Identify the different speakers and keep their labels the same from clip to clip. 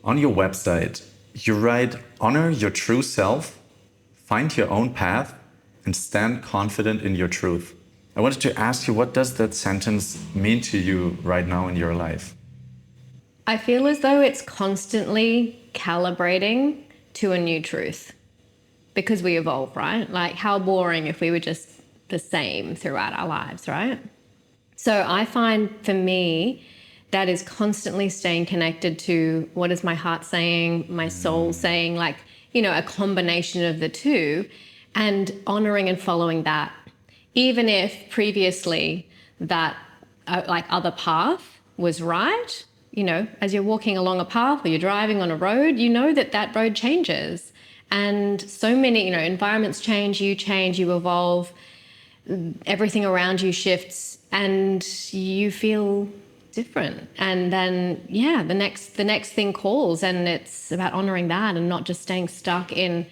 Speaker 1: on your website, you write, honor your true self, find your own path, and stand confident in your truth. I wanted to ask you, what does that sentence mean to you right now in your life?
Speaker 2: I feel as though it's constantly calibrating to a new truth because we evolve, right? Like, how boring if we were just the same throughout our lives, right? So I find for me, that is constantly staying connected to what is my heart saying, my soul saying, like, a combination of the two, and honoring and following that. Even if previously that other path was right, as you're walking along a path or you're driving on a road, that road changes. And so many, environments change, you evolve, everything around you shifts, and you feel different. And then, the next thing calls, and it's about honoring that and not just staying stuck in.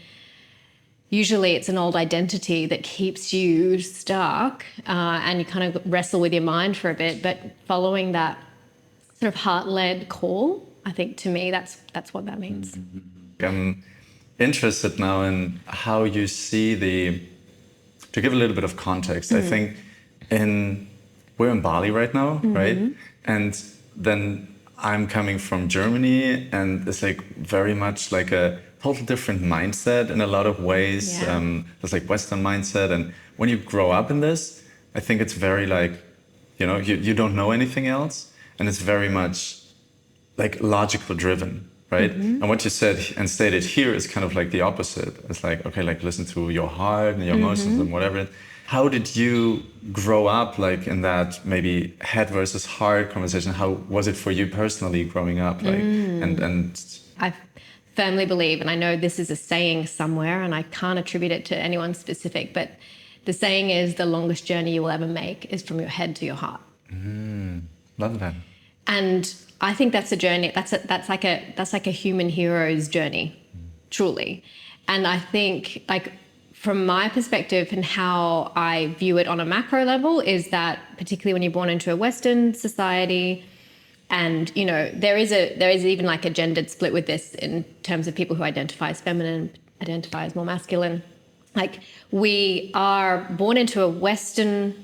Speaker 2: Usually it's an old identity that keeps you stuck, and you kind of wrestle with your mind for a bit, but following that sort of heart-led call, I think to me, that's what that means.
Speaker 1: I'm interested now in how you see to give a little bit of context, I think we're in Bali right now, right? And then I'm coming from Germany, and it's like very much like a total different mindset in a lot of ways.
Speaker 2: Yeah.
Speaker 1: There's like Western mindset, and when you grow up in this, I think it's very like, you don't know anything else, and it's very much like logical driven, right? And what you said and stated here is kind of like the opposite. It's like, okay, like listen to your heart and your emotions and whatever. How did you grow up like in that maybe head versus heart conversation? How was it for you personally growing up? Like, and
Speaker 2: I firmly believe, and I know this is a saying somewhere, and I can't attribute it to anyone specific, but the saying is the longest journey you will ever make is from your head to your heart.
Speaker 1: Love that.
Speaker 2: And I think that's a journey. That's like a human hero's journey, truly. And I think, like, from my perspective and how I view it on a macro level, is that particularly when you're born into a Western society, and there is even like a gendered split with this in terms of people who identify as feminine, identify as more masculine. Like, we are born into a Western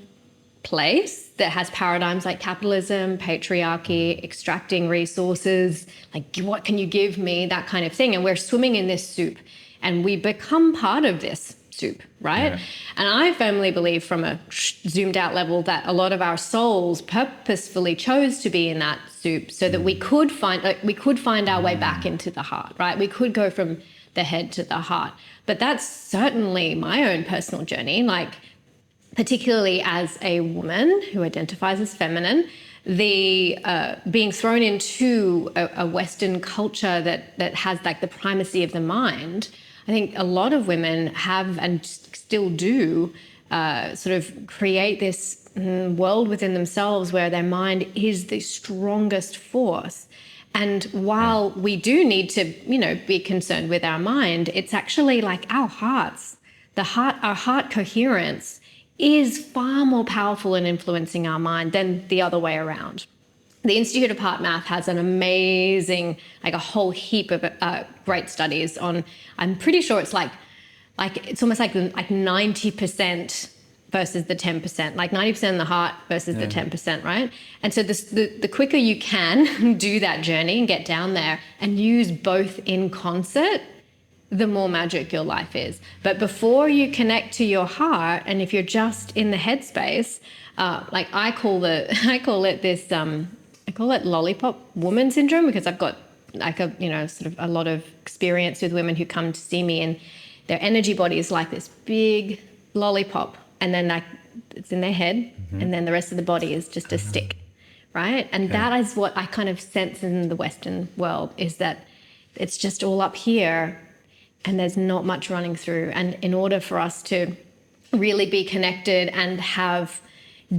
Speaker 2: place that has paradigms like capitalism, patriarchy, extracting resources, like, what can you give me, that kind of thing. And we're swimming in this soup, and we become part of this soup, right? Yeah. And I firmly believe, from a zoomed out level, that a lot of our souls purposefully chose to be in that soup so that we could find our way back into the heart, right? We could go from the head to the heart. But that's certainly my own personal journey, like, particularly as a woman who identifies as feminine, the being thrown into a Western culture that has like the primacy of the mind. I think a lot of women have, and still do, sort of create this world within themselves where their mind is the strongest force. And while we do need to, be concerned with our mind, it's actually like our hearts, our heart coherence is far more powerful in influencing our mind than the other way around. The Institute of Heart Math has an amazing, like a whole heap of great studies on, I'm pretty sure it's like it's almost like 90% versus the 10%, like 90% in the heart versus the 10%, right? And so the quicker you can do that journey and get down there and use both in concert, the more magic your life is. But before you connect to your heart, and if you're just in the headspace, like I call it lollipop woman syndrome, because I've got like sort of a lot of experience with women who come to see me, and their energy body is like this big lollipop, and then like it's in their head, and then the rest of the body is just a stick, right? And that is what I kind of sense in the Western world, is that it's just all up here and there's not much running through. And in order for us to really be connected and have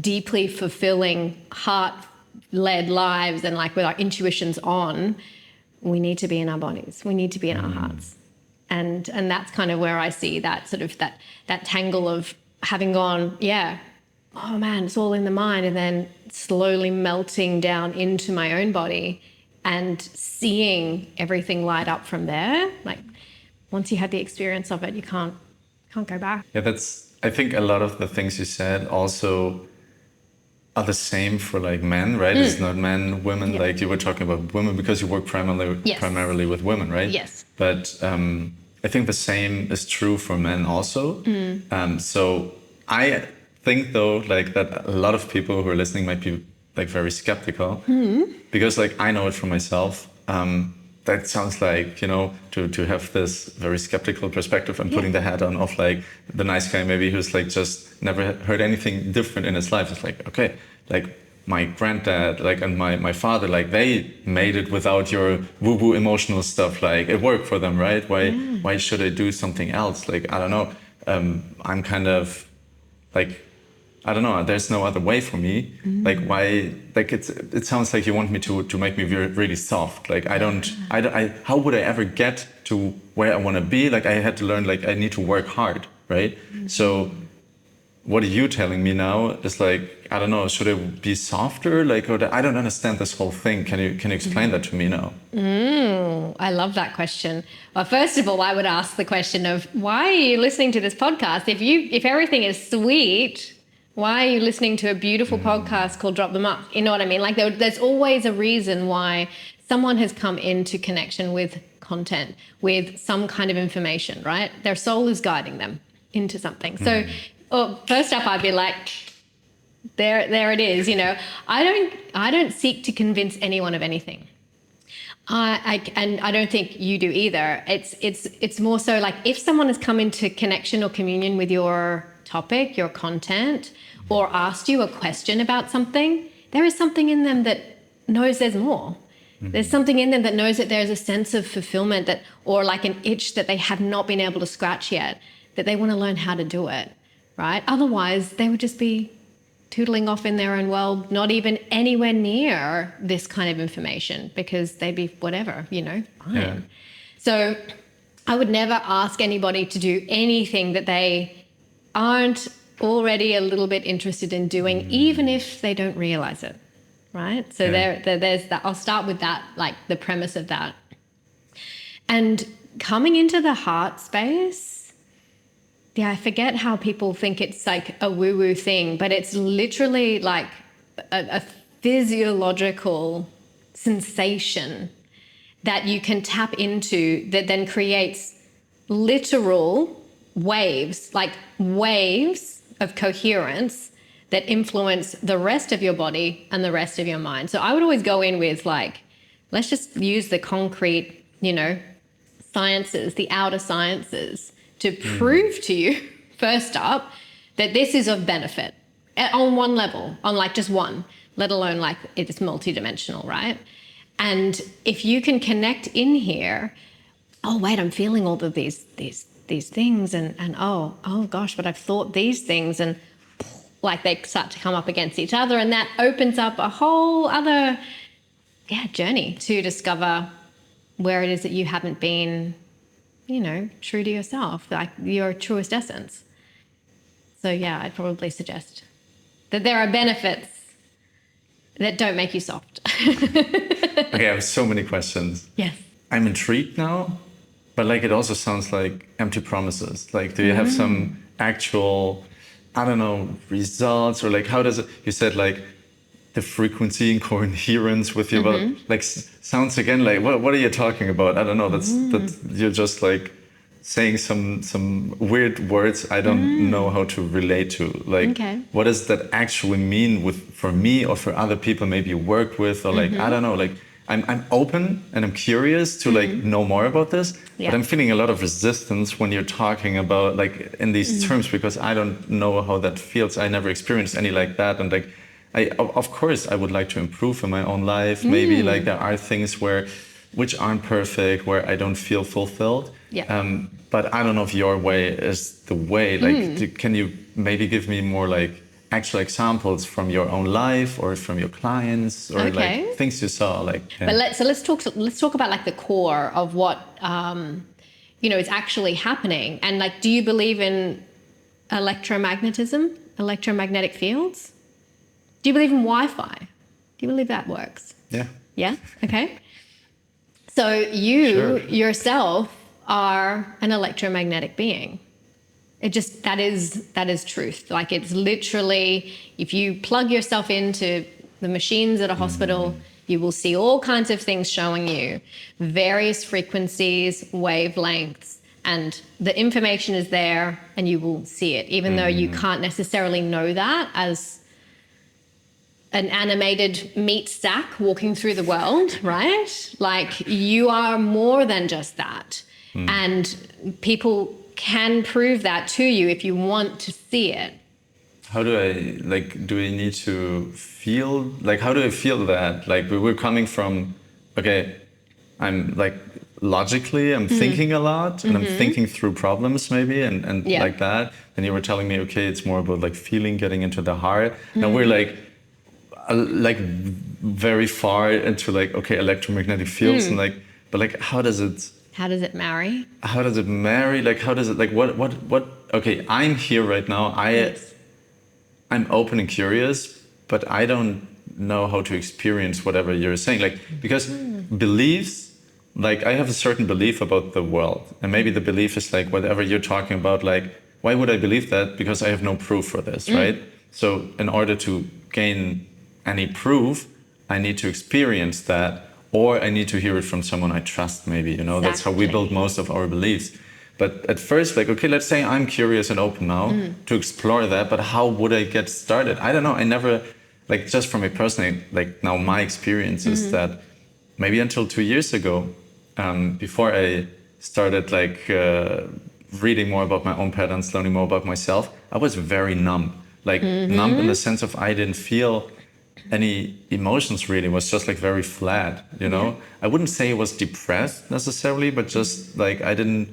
Speaker 2: deeply fulfilling heart-led lives, and like with our intuitions on, we need to be in our bodies. We need to be in our hearts. And that's kind of where I see that sort of that tangle of having gone, oh man, it's all in the mind, and then slowly melting down into my own body and seeing everything light up from there. Like once you had the experience of it, you can't go back.
Speaker 1: Yeah, I think a lot of the things you said also are the same for like men, right? It's not men, women, like you were talking about women because you work primarily with women, right?
Speaker 2: Yes.
Speaker 1: But I think the same is true for men also. So I think though, like that a lot of people who are listening might be like very skeptical because like I know it from myself. That sounds like, you know, to have this very skeptical perspective and putting the hat on of like the nice guy maybe who's like just never heard anything different in his life. It's like, okay, like my granddad, like, and my father, like they made it without your woo-woo emotional stuff. Like it worked for them, right? Why should I do something else? Like, I don't know. I'm kind of like, I don't know, there's no other way for me. Like why, like it sounds like you want me to make me really soft. Like how would I ever get to where I want to be? Like I had to learn, like I need to work hard, right? So what are you telling me now is like, I don't know, should I be softer? Like, I don't understand this whole thing. Can you explain that to me now?
Speaker 2: I love that question. Well, first of all, I would ask the question of why are you listening to this podcast? If everything is sweet, why are you listening to a beautiful podcast called Drop Them Up? You know what I mean? Like there's always a reason why someone has come into connection with content, with some kind of information, right? Their soul is guiding them into something. So first up, I'd be like, there it is. You know, I don't seek to convince anyone of anything. And I don't think you do either. It's more so like if someone has come into connection or communion with your topic, your content, or asked you a question about something, there is something in them that knows there's more. There's something in them that knows that there's a sense of fulfillment that, or like an itch that they have not been able to scratch yet, that they want to learn how to do it, right? Otherwise, they would just be tootling off in their own world, not even anywhere near this kind of information because they'd be whatever, you know, fine. Yeah. So I would never ask anybody to do anything that they aren't already a little bit interested in doing, even if they don't realize it, right? So there's that. I'll start with that, like the premise of that. And coming into the heart space, I forget how people think it's like a woo-woo thing, but it's literally like a physiological sensation that you can tap into that then creates literal waves, like waves of coherence that influence the rest of your body and the rest of your mind. So I would always go in with like, let's just use the concrete, you know, sciences, the outer sciences to prove to you, first up, that this is of benefit on one level, on like just one, let alone like it's multidimensional, right? And if you can connect in here, oh wait, I'm feeling all of these things and oh gosh, but I've thought these things, and like they start to come up against each other, and that opens up a whole other journey to discover where it is that you haven't been, you know, true to yourself, like your truest essence. So yeah, I'd probably suggest that there are benefits that don't make you soft.
Speaker 1: Okay, I have so many questions.
Speaker 2: Yes.
Speaker 1: I'm intrigued now, but like it also sounds like empty promises. Like, do you have some actual, I don't know, results, or like how does it? You said like the frequency and coherence with your body. Like sounds again like what are you talking about? I don't know. That's you're just like saying some weird words I don't know how to relate to. Like what does that actually mean for me or for other people maybe you work with, or like I don't know, like I'm open and I'm curious to like know more about this, but I'm feeling a lot of resistance when you're talking about like in these terms, because I don't know how that feels. I never experienced any like that, and like of course I would like to improve in my own life. Maybe like there are things which aren't perfect, where I don't feel fulfilled. But I don't know if your way is the way. Like, can you maybe give me more like actual examples from your own life or from your clients, or like things you saw? Like,
Speaker 2: but let's talk about like the core of what you know is actually happening. And like, do you believe in electromagnetism, electromagnetic fields? Do you believe in Wi-Fi? Do you believe that works?
Speaker 1: Yeah.
Speaker 2: Yeah. Okay. So you
Speaker 1: Sure.
Speaker 2: yourself are an electromagnetic being. That is truth. Like, it's literally, if you plug yourself into the machines at a hospital, you will see all kinds of things showing you various frequencies, wavelengths, and the information is there and you will see it, even though you can't necessarily know that as an animated meat sack walking through the world, right? Like, you are more than just that. And people can prove that to you if you want to see it.
Speaker 1: How do I, like, do I need to feel, like, how do I feel that? Like, we're coming from, okay, I'm like, logically, I'm thinking a lot and I'm thinking through problems maybe and
Speaker 2: Yeah.
Speaker 1: like that. And you were telling me, okay, it's more about like feeling, getting into the heart. Now we're like very far into like, okay, electromagnetic fields and like, but like, how does it
Speaker 2: marry?
Speaker 1: How does it marry? Like, how does it, like, what, okay, I'm here right now. I'm open and curious, but I don't know how to experience whatever you're saying. Like, because beliefs, like, I have a certain belief about the world. And maybe the belief is like, whatever you're talking about, like, why would I believe that? Because I have no proof for this, right? So in order to gain any proof, I need to experience that, or I need to hear it from someone I trust, maybe, you know, that's how we build most of our beliefs. But at first, like, okay, let's say I'm curious and open now to explore that, but how would I get started? I don't know. I never, like, just from a personal, like, now my experience is that maybe until 2 years ago, before I started, like, reading more about my own patterns, learning more about myself, I was very numb. Like, numb in the sense of I didn't feel any emotions really, was just like very flat, you know? I wouldn't say I was depressed necessarily, but just like I didn't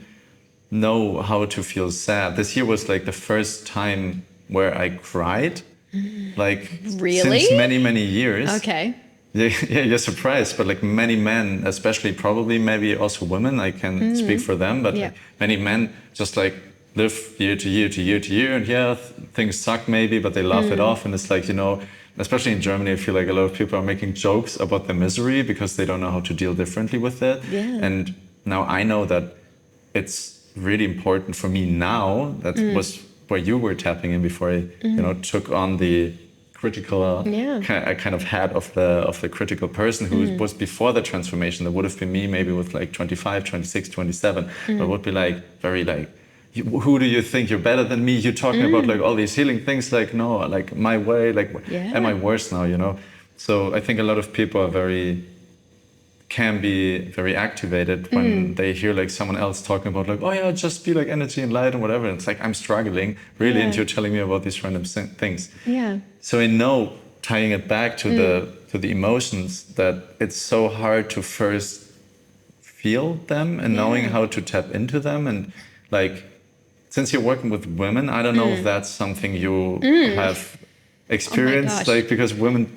Speaker 1: know how to feel sad. This year was like the first time where I cried, like
Speaker 2: Really?
Speaker 1: since many, many years.
Speaker 2: Okay.
Speaker 1: Yeah, yeah, you're surprised, but like many men, especially probably maybe also women, I can speak for them, but like many men just like live year to year to year to year, and yeah, things suck maybe, but they laugh it off, and it's like, you know, especially in Germany, I feel like a lot of people are making jokes about their misery because they don't know how to deal differently with it.
Speaker 2: Yeah.
Speaker 1: And now I know that it's really important for me now. That was where you were tapping in before I, you know, took on the critical kind of head of the critical person who was before the transformation. That would have been me maybe with like 25, 26, 27. But would be like very like, who do you think you're better than me? You're talking about like all these healing things. Like, no, like my way, like, am I worse now, you know? So I think a lot of people are can be very activated when they hear like someone else talking about like, oh yeah, just be like energy and light and whatever. And it's like, I'm struggling really. And you're telling me about these random things.
Speaker 2: Yeah.
Speaker 1: So I know, tying it back to the emotions, that it's so hard to first feel them and knowing how to tap into them. And like, since you're working with women, I don't know if that's something you have experienced, like, because women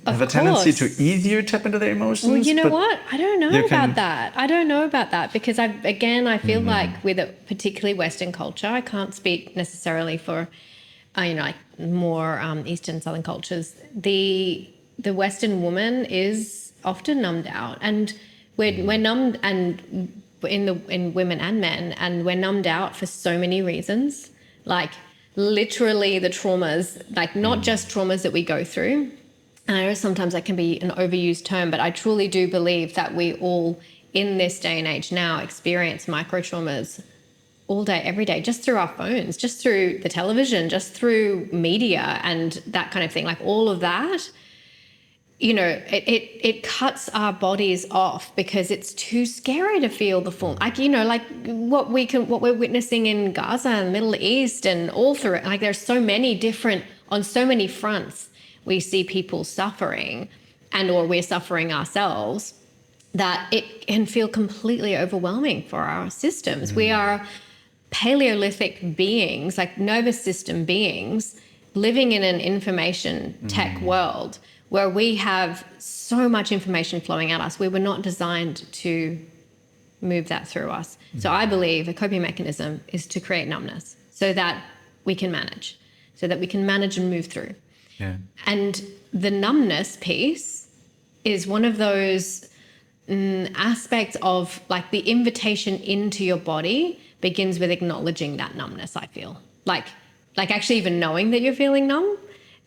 Speaker 1: have a tendency to easier tap into their emotions.
Speaker 2: Well, you know what? I don't know about that. I don't know about that because I feel like with a particularly Western culture, I can't speak necessarily for, you know, like more Eastern, Southern cultures. The Western woman is often numbed out, and we're numbed, and in women and men, and we're numbed out for so many reasons, like literally the traumas, like not just traumas that we go through. And I know sometimes that can be an overused term, but I truly do believe that we all in this day and age now experience micro traumas all day, every day, just through our phones, just through the television, just through media and that kind of thing. Like all of that, you know, it cuts our bodies off because it's too scary to feel the full, like, you know, like what we're witnessing in Gaza and the Middle East and all through it. Like there's so many different, on so many fronts, we see people suffering and or we're suffering ourselves, that it can feel completely overwhelming for our systems. We are Paleolithic beings, like nervous system beings, living in an information tech world where we have so much information flowing at us. We were not designed to move that through us. So I believe a coping mechanism is to create numbness so that we can manage, and move through. Yeah. And the numbness piece is one of those aspect of like the invitation into your body begins with acknowledging that numbness. I feel like actually even knowing that you're feeling numb.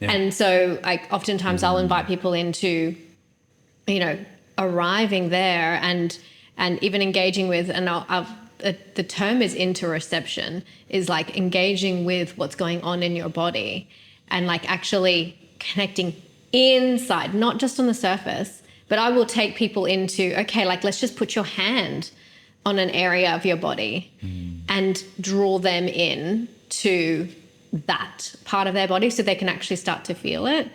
Speaker 1: Yeah.
Speaker 2: And so like oftentimes I'll invite people into, arriving there and even engaging with, and the term is interoception, is like engaging with what's going on in your body and like actually connecting inside, not just on the surface. But I will take people into, okay, like let's just put your hand on an area of your body and draw them in to that part of their body so they can actually start to feel it.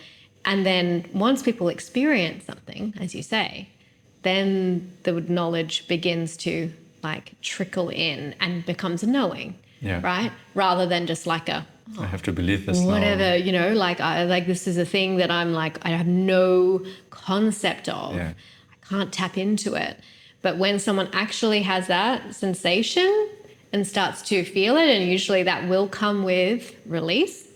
Speaker 2: And then once people experience something, as you say, then the knowledge begins to like trickle in and becomes a knowing, right? Rather than just like a,
Speaker 1: I have to believe this
Speaker 2: whatever,
Speaker 1: now.
Speaker 2: like this is a thing that I'm like, I have no concept of.
Speaker 1: Yeah.
Speaker 2: I can't tap into it. But when someone actually has that sensation and starts to feel it, and usually that will come with release,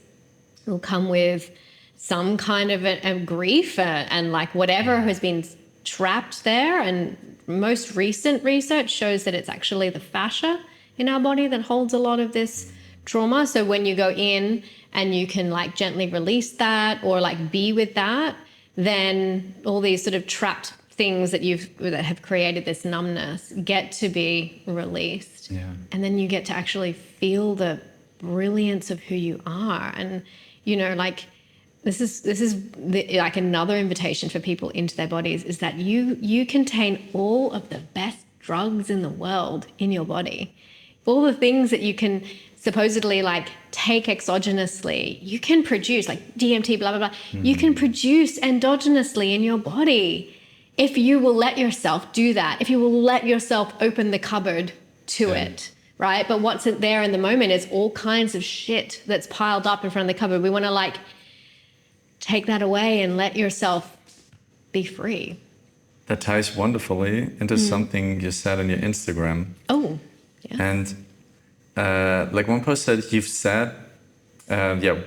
Speaker 2: will come with some kind of a grief and like whatever has been trapped there. And most recent research shows that it's actually the fascia in our body that holds a lot of this trauma. So when you go in and you can like gently release that or like be with that, then all these sort of trapped things that have created this numbness get to be released.
Speaker 1: Yeah.
Speaker 2: And then you get to actually feel the brilliance of who you are. And like this is like another invitation for people into their bodies, is that you contain all of the best drugs in the world in your body. All the things that you can supposedly like take exogenously, you can produce like DMT, blah, blah, blah. You can produce endogenously in your body if you will let yourself do that, if you will let yourself open the cupboard to it, right? But what's there in the moment is all kinds of shit that's piled up in front of the cupboard. We want to like take that away and let yourself be free.
Speaker 1: That ties wonderfully into something you said on your Instagram.
Speaker 2: Oh, yeah.
Speaker 1: And like one post said, you've said,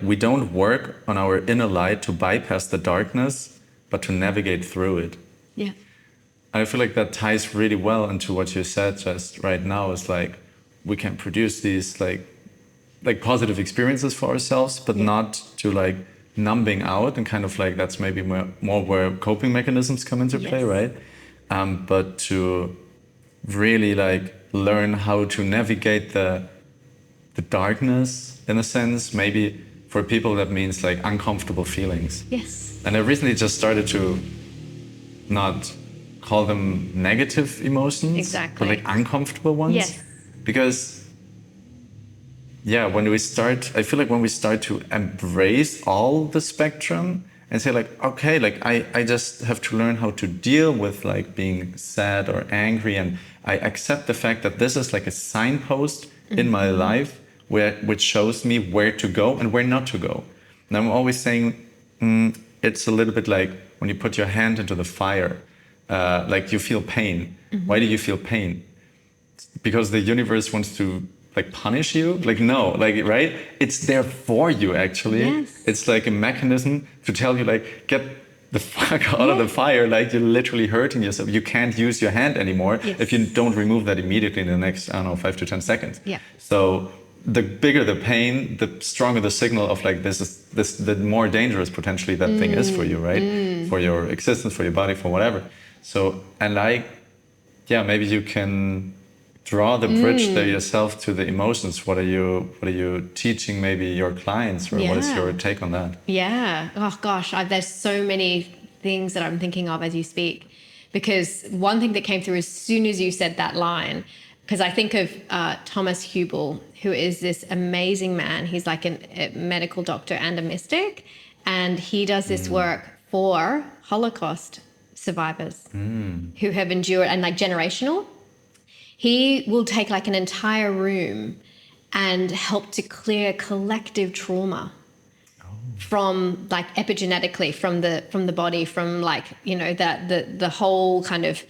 Speaker 1: we don't work on our inner light to bypass the darkness, but to navigate through it.
Speaker 2: Yeah.
Speaker 1: I feel like that ties really well into what you said just right now. Is like we can produce these like positive experiences for ourselves, but not to like numbing out and kind of like that's maybe more where coping mechanisms come into play, right? But to really like learn how to navigate the darkness in a sense. Maybe for people that means like uncomfortable feelings.
Speaker 2: Yes.
Speaker 1: And I recently just started to not call them negative emotions, but like uncomfortable ones.
Speaker 2: Yes.
Speaker 1: Because when we start, I feel like when we start to embrace all the spectrum and say like, okay, like I just have to learn how to deal with like being sad or angry, and I accept the fact that this is like a signpost in my life which shows me where to go and where not to go. And I'm always saying it's a little bit like when you put your hand into the fire, like you feel pain. Why do you feel pain? Because the universe wants to like punish you? Like no, like right? It's there for you actually.
Speaker 2: Yes.
Speaker 1: It's like a mechanism to tell you like get the fuck out of the fire, like you're literally hurting yourself. You can't use your hand anymore if you don't remove that immediately in the next, 5 to 10 seconds.
Speaker 2: Yeah.
Speaker 1: So the bigger the pain, the stronger the signal of like the more dangerous potentially that thing is for you, right? For your existence, for your body, for whatever. So, and like, maybe you can draw the bridge there yourself to the emotions. What are you teaching maybe your clients, or what is your take on that?
Speaker 2: Yeah. Oh gosh, there's so many things that I'm thinking of as you speak, because one thing that came through as soon as you said that line, because I think of Thomas Hubel, who is this amazing man. He's like a medical doctor and a mystic, and he does this work for Holocaust survivors who have endured, and like generational. He will take like an entire room and help to clear collective trauma from like epigenetically from the body, from like, the whole kind of,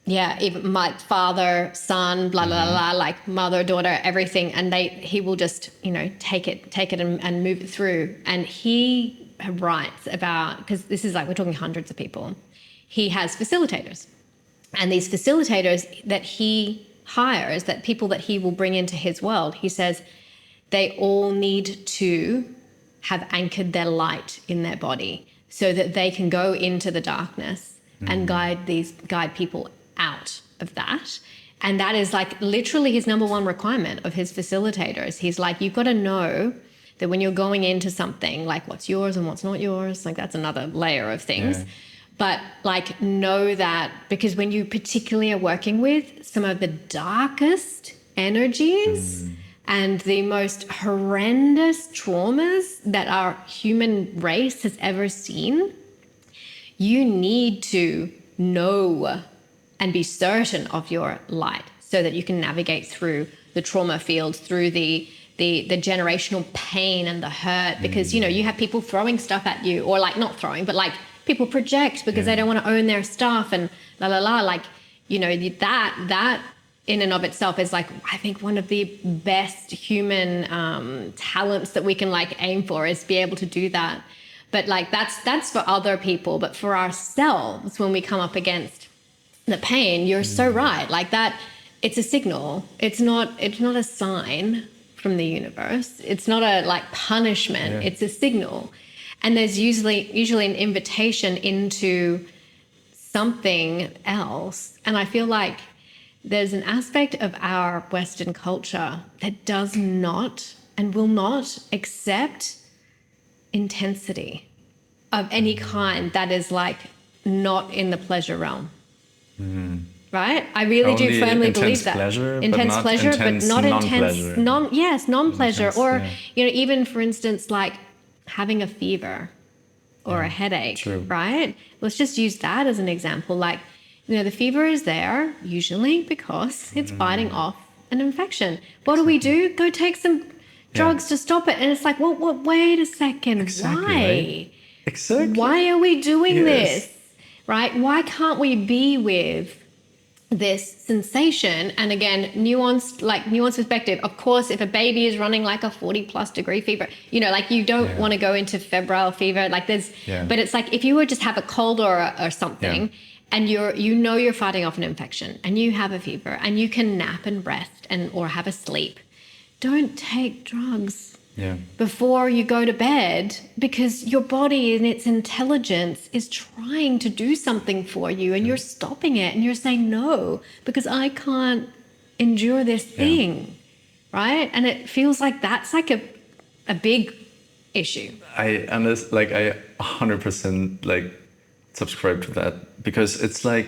Speaker 2: even my father, son, blah, blah, blah, like mother, daughter, everything. And he will just, take it and move it through. And he writes about, because this is like, we're talking hundreds of people. He has facilitators. And these facilitators that he hires, that people that he will bring into his world, he says they all need to have anchored their light in their body so that they can go into the darkness and guide people out of that. And that is like literally his number one requirement of his facilitators. He's like, you've got to know that when you're going into something, like what's yours and what's not yours, like that's another layer of things. Yeah. But like know that, because when you particularly are working with some of the darkest energies and the most horrendous traumas that our human race has ever seen, you need to know and be certain of your light so that you can navigate through the trauma field, through the generational pain and the hurt, because, you know, you have people throwing stuff at you, or like not throwing, but like people project because they don't want to own their stuff and like, you know, that in and of itself is like, I think one of the best human talents that we can like aim for is be able to do that. But like that's for other people, but for ourselves, when we come up against the pain, you're so right. Like that, it's a signal. It's not a sign from the universe. It's not a like punishment. Yeah. It's a signal. And there's usually an invitation into something else. And I feel like there's an aspect of our Western culture that does not and will not accept intensity of any kind that is like not in the pleasure realm. Right? I really do firmly believe that. Intense pleasure, but not intense non-pleasure. Or, you know, even for instance, like having a fever or a headache, right? Let's just use that as an example. Like, you know, the fever is there usually because it's fighting off an infection. What do we do? Go take some drugs to stop it. And it's like, well, wait a second. Why?
Speaker 1: Right? Exactly.
Speaker 2: Why are we doing this? Right? Why can't we be with this sensation? And again, nuanced perspective. Of course, if a baby is running like a 40+ degree fever, you know, like you don't want to go into febrile fever. Like there's, but it's like if you would just have a cold or something, and you're fighting off an infection, and you have a fever, and you can nap and rest or have a sleep. Don't take drugs before you go to bed, because your body in its intelligence is trying to do something for you, and you're stopping it, and you're saying no because I can't endure this thing, right? And it feels like that's like a big issue.
Speaker 1: I 100% like subscribe to that, because it's like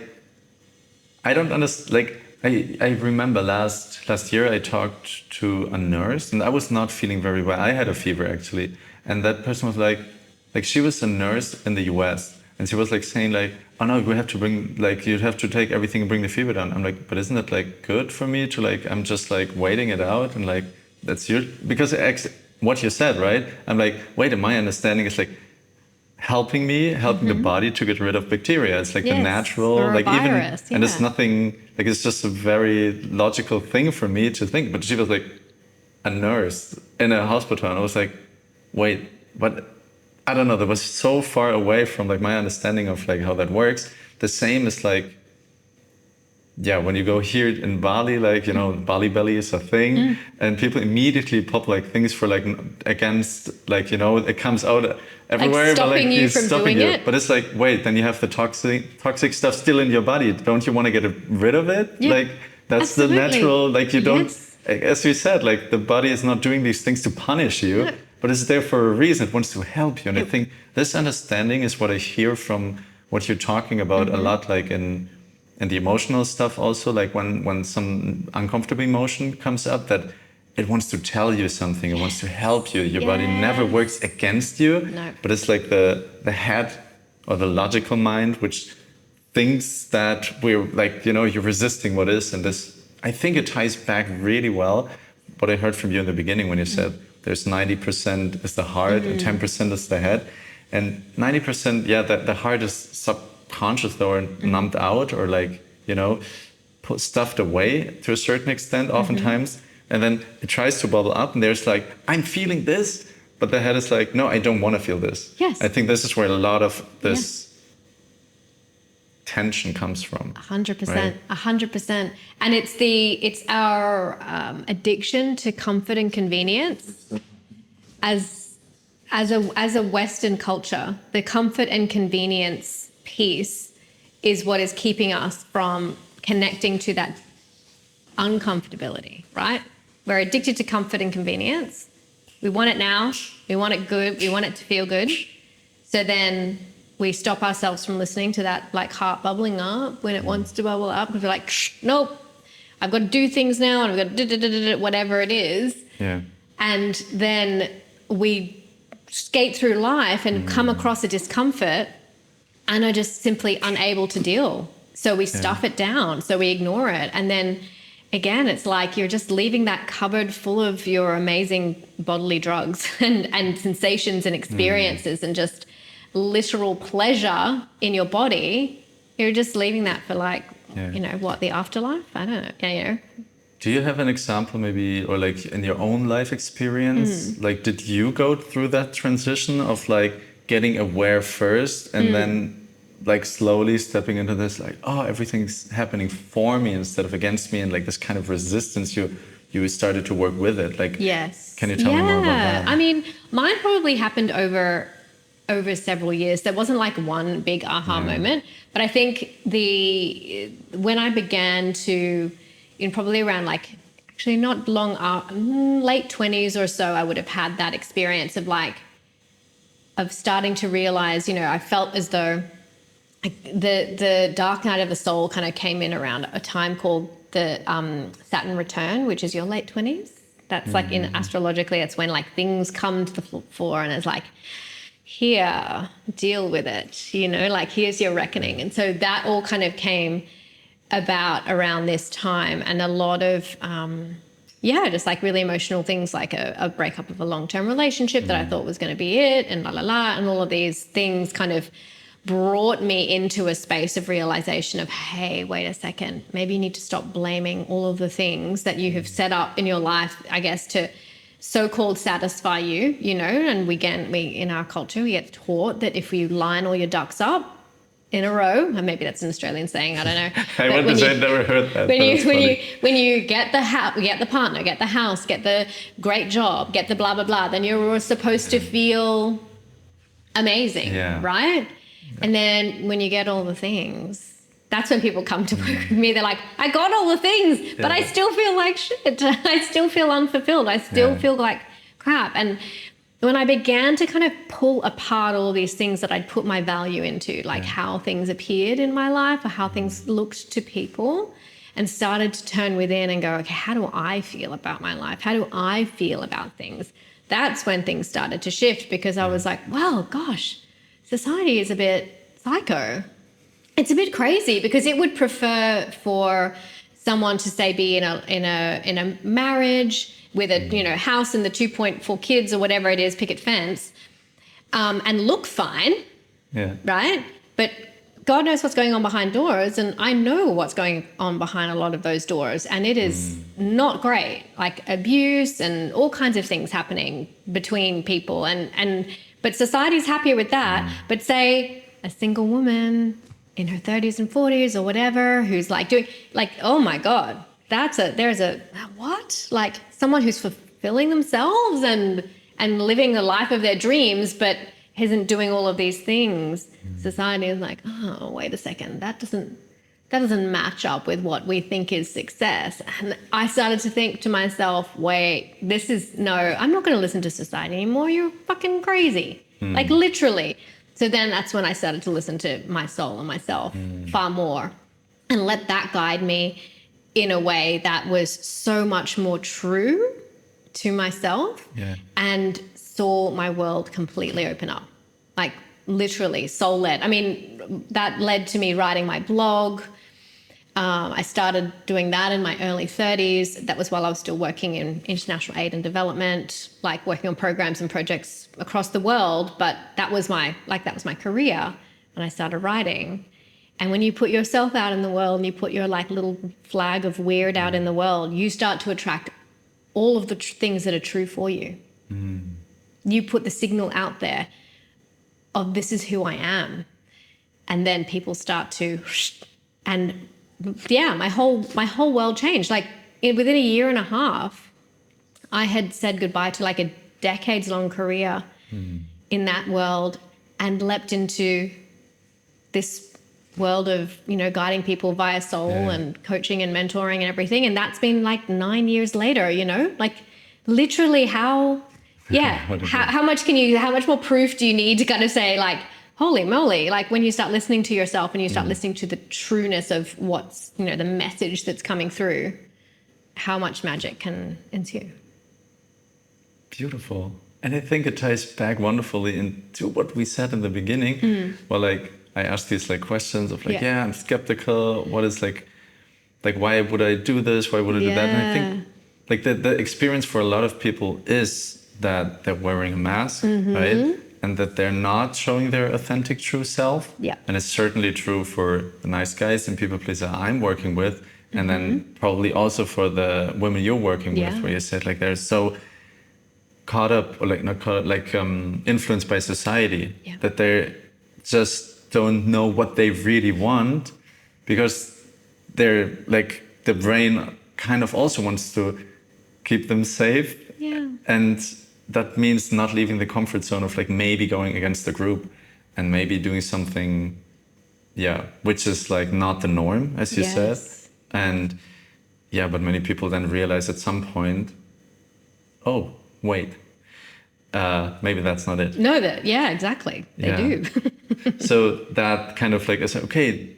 Speaker 1: I don't understand. Like I remember last year I talked to a nurse, and I was not feeling very well. I had a fever actually, and that person was like she was a nurse in the US, and she was like saying like, oh no, we have to bring, like, you have to take everything and bring the fever down. I'm like, but isn't it like good for me to like, I'm just like waiting it out, and like that's your, because what you said, right? I'm like, wait, my understanding is like helping the body to get rid of bacteria. It's like the natural,
Speaker 2: or
Speaker 1: like
Speaker 2: virus,
Speaker 1: even, and it's nothing, like it's just a very logical thing for me to think. But she was like a nurse in a hospital, and I was like, wait, what? I don't know. That was so far away from like my understanding of like how that works. The same is like, when you go here in Bali, like, you know, Bali belly is a thing, and people immediately pop like things for like against, like, you know, it comes out everywhere,
Speaker 2: like stopping
Speaker 1: but like
Speaker 2: you from doing it.
Speaker 1: But it's like, wait, then you have the toxic stuff still in your body. Don't you want to get rid of it?
Speaker 2: Yeah,
Speaker 1: like that's absolutely. The natural, like you don't, as you said, like the body is not doing these things to punish you, but it's there for a reason. It wants to help you. And I think this understanding is what I hear from what you're talking about a lot, like in the emotional stuff also, like when some uncomfortable emotion comes up, that it wants to tell you something, it wants to help you. Your body never works against you, but it's like the head or the logical mind which thinks that we're like, you know, you're resisting what is. And this, I think it ties back really well what I heard from you in the beginning when you said there's 90% is the heart and 10% is the head. And 90%, the heart is subconscious or numbed out, or like, you know, stuffed away to a certain extent oftentimes, and then it tries to bubble up, and there's like, I'm feeling this, but the head is like, no, I don't want to feel this. I think this is where a lot of this tension comes from.
Speaker 2: 100%, 100%. And it's our addiction to comfort and convenience. As a Western culture, the comfort and convenience piece is what is keeping us from connecting to that uncomfortability, right? We're addicted to comfort and convenience. We want it now. We want it good. We want it to feel good. So then we stop ourselves from listening to that like heart bubbling up when it wants to bubble up. We're like, nope, I've got to do things now, and I've got to whatever it is.
Speaker 1: Yeah.
Speaker 2: And then we skate through life and come across a discomfort and are just simply unable to deal. So we stuff it down. So we ignore it. And then again, it's like you're just leaving that cupboard full of your amazing bodily drugs and sensations and experiences and just literal pleasure in your body. You're just leaving that for like, the afterlife? I don't know.
Speaker 1: Do you have an example maybe, or like in your own life experience, like did you go through that transition of like getting aware first and then like slowly stepping into this like, oh, everything's happening for me instead of against me, and like this kind of resistance you started to work with it? Like,
Speaker 2: yes.
Speaker 1: Can you tell me more about that?
Speaker 2: I mean, mine probably happened over several years. There wasn't like one big aha moment, but I think when I began to, probably around like, actually not long, late 20s or so, I would have had that experience of starting to realize, I felt as though the dark night of the soul kind of came in around a time called the Saturn return, which is your late 20s. That's like in astrologically, it's when like things come to the fore and it's like, here, deal with it, like here's your reckoning. And so that all kind of came about around this time, and a lot of, just like really emotional things, like a breakup of a long-term relationship that I thought was going to be it, and and all of these things kind of brought me into a space of realization of, hey, wait a second, maybe you need to stop blaming all of the things that you have set up in your life, I guess, to so-called satisfy you, and we in our culture, we get taught that if you line all your ducks up in a row, and maybe that's an Australian saying, I don't know.
Speaker 1: I want to say I've never heard that.
Speaker 2: When you get the partner, get the house, get the great job, get the blah, blah, blah, then you're supposed to feel amazing, right? And then when you get all the things, that's when people come to work with me. They're like, I got all the things, but I still feel like shit. I still feel unfulfilled. I still feel like crap. And when I began to kind of pull apart all these things that I'd put my value into, like how things appeared in my life or how things looked to people, and started to turn within and go, okay, how do I feel about my life? How do I feel about things? That's when things started to shift, because I was like, well, gosh, society is a bit psycho. It's a bit crazy, because it would prefer for someone to say be in a marriage with a house and the 2.4 kids or whatever it is, picket fence, and look fine, right? But God knows what's going on behind doors, and I know what's going on behind a lot of those doors, and it is not great, like abuse and all kinds of things happening between people, but society's happier with that. But say a single woman in her 30s and 40s or whatever, who's like doing like, oh my God, there's a what? Like someone who's fulfilling themselves and living the life of their dreams, but isn't doing all of these things. Society is like, oh, wait a second, that doesn't match up with what we think is success. And I started to think to myself, wait, I'm not going to listen to society anymore. You're fucking crazy. Like literally. So then that's when I started to listen to my soul and myself far more, and let that guide me in a way that was so much more true to myself, and saw my world completely open up, like literally soul-led. I mean, that led to me writing my blog. I started doing that in my early 30s. That was while I was still working in international aid and development, like working on programs and projects across the world. But that was my career. And I started writing. And when you put yourself out in the world and you put your like little flag of weird out in the world, you start to attract all of the things that are true for you. You put the signal out there of this is who I am. And then people start to, and yeah, my whole world changed. Like within a year and a half, I had said goodbye to like a decades-long career in that world and leapt into this world of, guiding people via soul and coaching and mentoring and everything. And that's been like 9 years later, like literally how much more proof do you need to kind of say like, holy moly, like when you start listening to yourself and you start listening to the trueness of what's, the message that's coming through, how much magic can ensue.
Speaker 1: Beautiful. And I think it ties back wonderfully into what we said in the beginning. Well, like I asked these like questions of like, I'm skeptical. What is like why would I do this? Why would I do that? And I think like the experience for a lot of people is that they're wearing a mask, right? And that they're not showing their authentic true self.
Speaker 2: Yeah.
Speaker 1: And it's certainly true for the nice guys and people pleaser I'm working with. And then probably also for the women you're working with, where you said like they're so caught up, or like not caught up, like influenced by society, that they just don't know what they really want, because they're like the brain kind of also wants to keep them safe.
Speaker 2: Yeah.
Speaker 1: And that means not leaving the comfort zone of like maybe going against the group and maybe doing something, which is like not the norm, as you said. And but many people then realize at some point, oh, wait, maybe that's not it.
Speaker 2: No, exactly. They do.
Speaker 1: So that kind of like, I said, okay,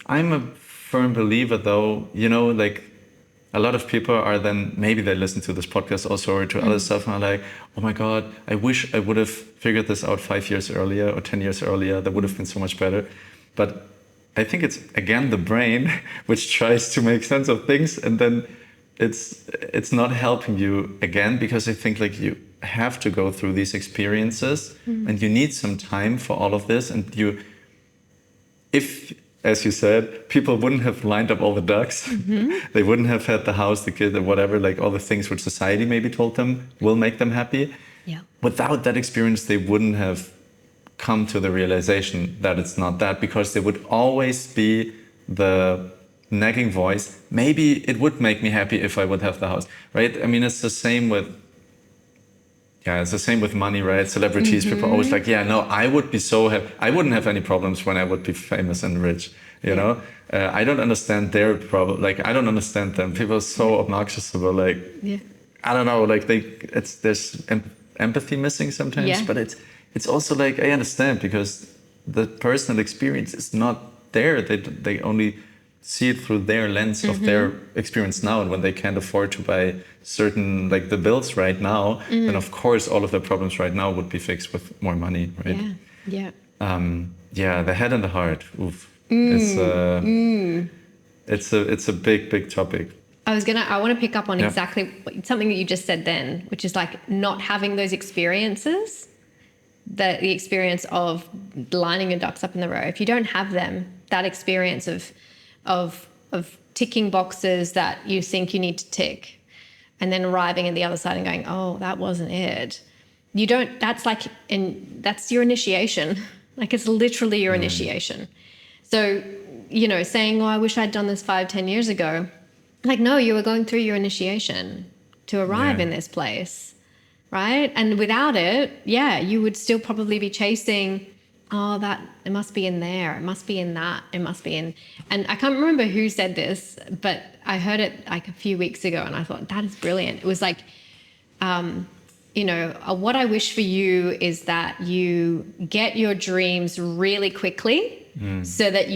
Speaker 1: I'm a firm believer though, like a lot of people are then, maybe they listen to this podcast also or to other stuff and are like, oh my God, I wish I would have figured this out 5 years earlier or 10 years earlier. That would have been so much better. But I think it's again the brain which tries to make sense of things, and then it's not helping you again, because I think like you have to go through these experiences and you need some time for all of this. And if, as you said, people wouldn't have lined up all the ducks, they wouldn't have had the house, the kid, or whatever, like all the things which society maybe told them will make them happy.
Speaker 2: Yeah.
Speaker 1: Without that experience, they wouldn't have come to the realization that it's not that, because there would always be the nagging voice. Maybe it would make me happy if I would have the house, right? I mean, it's the same with money, right? Celebrities, people are always like, no, I would be so happy. I wouldn't have any problems when I would be famous and rich, you know? I don't understand their problem. Like, I don't understand them. People are so obnoxious about like, I don't know, like there's empathy missing sometimes, but it's also like, I understand, because the personal experience is not there. They only see it through their lens of their experience now. And when they can't afford to buy certain, like the bills right now, then of course all of their problems right now would be fixed with more money, right? The head and the heart. Oof. It's a big topic.
Speaker 2: I want to pick up on exactly something that you just said then, which is like not having those experiences, the experience of lining your ducks up in the row. If you don't have them, that experience of ticking boxes that you think you need to tick, and then arriving at the other side and going, oh, that wasn't it. That's your initiation. Like, it's literally your initiation. So, saying, oh, I wish I'd done this 5-10 years ago. Like, no, you were going through your initiation to arrive in this place, right? And without it, you would still probably be chasing, that it must be in there, it must be in that, it must be in. And I can't remember who said this, but I heard it like a few weeks ago, and I thought, that is brilliant. It was like, what I wish for you is that you get your dreams really quickly, so that